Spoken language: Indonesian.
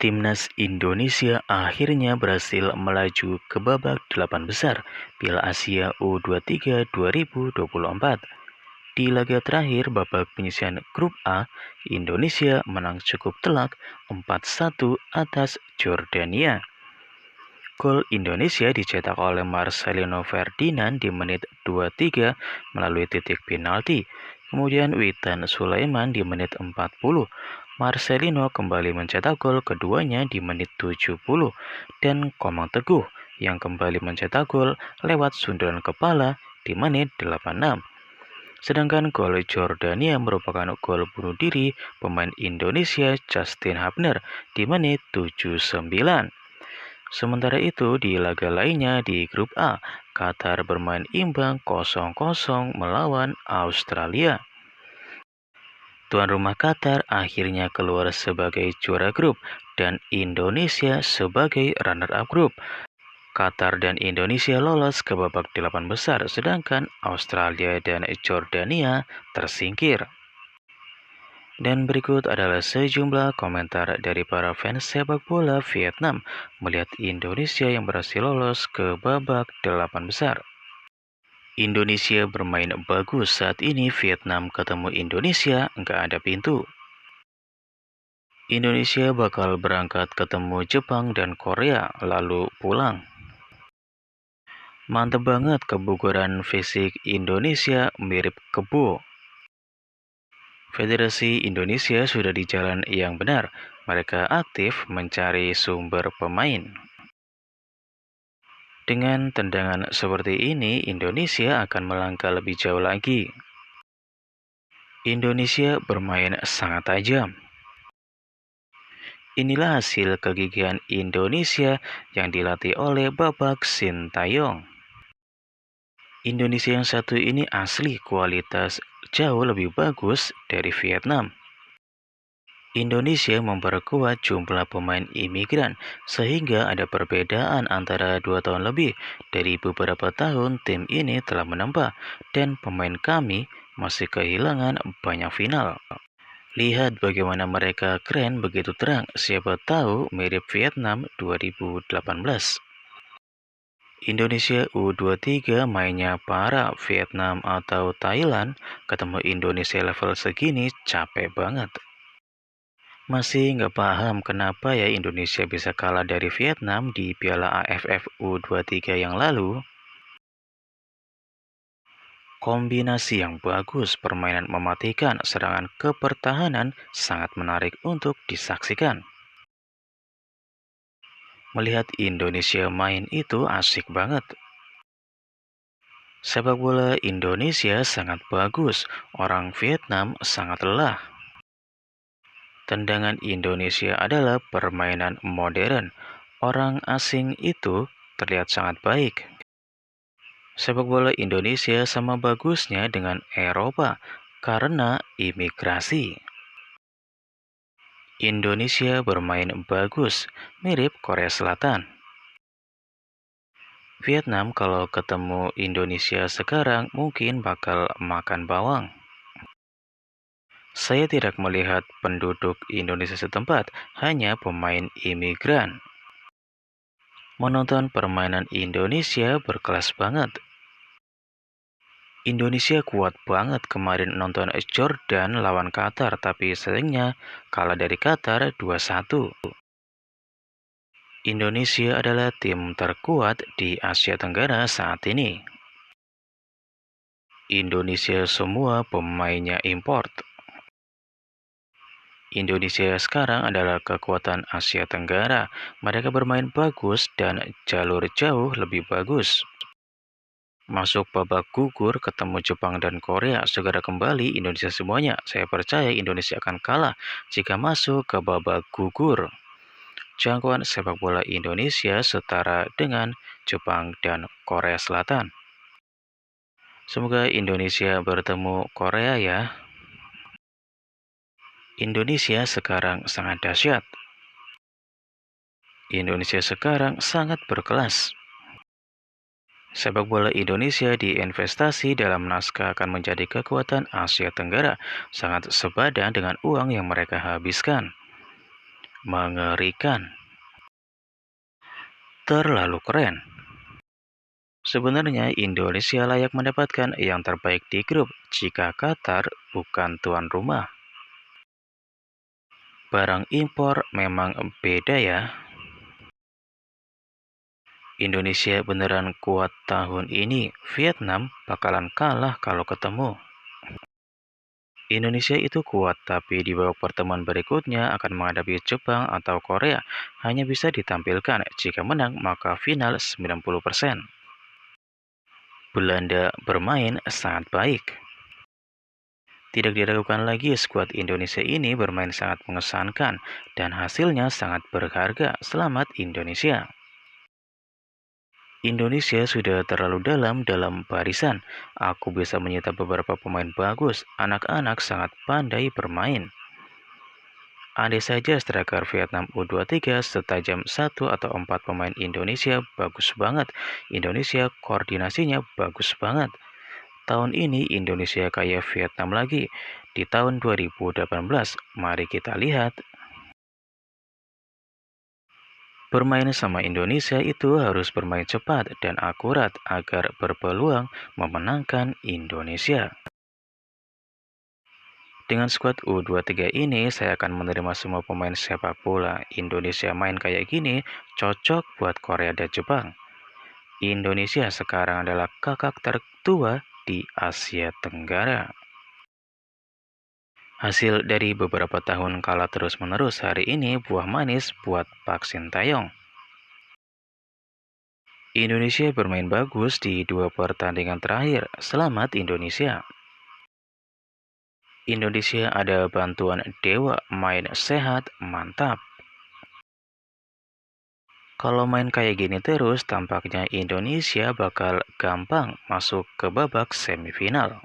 Timnas Indonesia akhirnya berhasil melaju ke babak 8 besar Piala Asia U23 2024. Di laga terakhir babak penyisihan grup A, Indonesia menang cukup telak 4-1 atas Jordania. Gol Indonesia dicetak oleh Marcelino Ferdinand di menit 23 melalui titik penalti. Kemudian Witan Sulaiman di menit 40. Marcelino kembali mencetak gol keduanya di menit 70 dan Komang Teguh yang kembali mencetak gol lewat sundulan kepala di menit 86. Sedangkan gol Jordania merupakan gol bunuh diri pemain Indonesia Justin Hubner di menit 79. Sementara itu di laga lainnya di grup A, Qatar bermain imbang 0-0 melawan Australia. Tuan rumah Qatar akhirnya keluar sebagai juara grup dan Indonesia sebagai runner-up grup. Qatar dan Indonesia lolos ke babak 8 besar, sedangkan Australia dan Jordania tersingkir. Dan berikut adalah sejumlah komentar dari para fans sepak bola Vietnam melihat Indonesia yang berhasil lolos ke babak 8 besar. Indonesia bermain bagus saat ini. Vietnam ketemu Indonesia nggak ada pintu. Indonesia bakal berangkat ketemu Jepang dan Korea lalu pulang. Mantep banget, kebugaran fisik Indonesia mirip kebo. Federasi Indonesia sudah di jalan yang benar. Mereka aktif mencari sumber pemain. Dengan tendangan seperti ini, Indonesia akan melangkah lebih jauh lagi. Indonesia bermain sangat tajam. Inilah hasil kegigihan Indonesia yang dilatih oleh Babak Sintayong. Indonesia yang satu ini asli kualitas jauh lebih bagus dari Vietnam. Indonesia memperkuat jumlah pemain imigran sehingga ada perbedaan antara 2 tahun lebih. Dari beberapa tahun tim ini telah menambah dan pemain kami masih kehilangan banyak final. Lihat bagaimana mereka keren begitu terang, siapa tahu mirip Vietnam 2018. Indonesia U23 mainnya parah. Vietnam atau Thailand ketemu Indonesia level segini capek banget. Masih nggak paham kenapa ya Indonesia bisa kalah dari Vietnam di Piala AFF U23 yang lalu? Kombinasi yang bagus, permainan mematikan, serangan ke pertahanan sangat menarik untuk disaksikan. Melihat Indonesia main itu asik banget. Sepak bola Indonesia sangat bagus, orang Vietnam sangat lelah. Tendangan Indonesia adalah permainan modern. Orang asing itu terlihat sangat baik. Sepak bola Indonesia sama bagusnya dengan Eropa karena imigrasi. Indonesia bermain bagus, mirip Korea Selatan. Vietnam kalau ketemu Indonesia sekarang mungkin bakal makan bawang. Saya tidak melihat penduduk Indonesia setempat, hanya pemain imigran. Menonton permainan Indonesia berkelas banget. Indonesia kuat banget kemarin nonton Jordan lawan Qatar, tapi sayangnya kalah dari Qatar 2-1. Indonesia adalah tim terkuat di Asia Tenggara saat ini. Indonesia semua pemainnya import. Indonesia sekarang adalah kekuatan Asia Tenggara. Mereka bermain bagus dan jalur jauh lebih bagus. Masuk babak gugur ketemu Jepang dan Korea, segera kembali Indonesia semuanya. Saya percaya Indonesia akan kalah jika masuk ke babak gugur. Jangkauan sepak bola Indonesia setara dengan Jepang dan Korea Selatan. Semoga Indonesia bertemu Korea ya. Indonesia sekarang sangat dahsyat. Indonesia sekarang sangat berkelas. Sepak bola Indonesia diinvestasi dalam naskah akan menjadi kekuatan Asia Tenggara, sangat sepadan dengan uang yang mereka habiskan. Mengerikan. Terlalu keren. Sebenarnya Indonesia layak mendapatkan yang terbaik di grup jika Qatar bukan tuan rumah. Barang impor memang beda ya. Indonesia beneran kuat tahun ini. Vietnam bakalan kalah kalau ketemu. Indonesia itu kuat, tapi di babak pertemuan berikutnya akan menghadapi Jepang atau Korea. Hanya bisa ditampilkan jika menang maka final 90%. Belanda bermain sangat baik. Tidak diragukan lagi skuad Indonesia ini bermain sangat mengesankan dan hasilnya sangat berharga. Selamat Indonesia. Indonesia sudah terlalu dalam barisan. Aku bisa menyita beberapa pemain bagus. Anak-anak sangat pandai bermain. Andai saja striker Vietnam U23 setajam 1 atau 4 pemain Indonesia bagus banget. Indonesia koordinasinya bagus banget. Tahun ini Indonesia kayak Vietnam lagi. Di tahun 2018, mari kita lihat. Bermain sama Indonesia itu harus bermain cepat dan akurat agar berpeluang memenangkan Indonesia. Dengan skuad U23 ini, saya akan menerima semua pemain sepak bola. Indonesia main kayak gini, cocok buat Korea dan Jepang. Indonesia sekarang adalah kakak tertua di Asia Tenggara. Hasil dari beberapa tahun kalah terus-menerus hari ini buah manis buat Pak Sintayong. Indonesia bermain bagus di 2 pertandingan terakhir. Selamat Indonesia. Indonesia ada bantuan Dewa, main sehat, mantap. Kalau main kayak gini terus, tampaknya Indonesia bakal gampang masuk ke babak semifinal.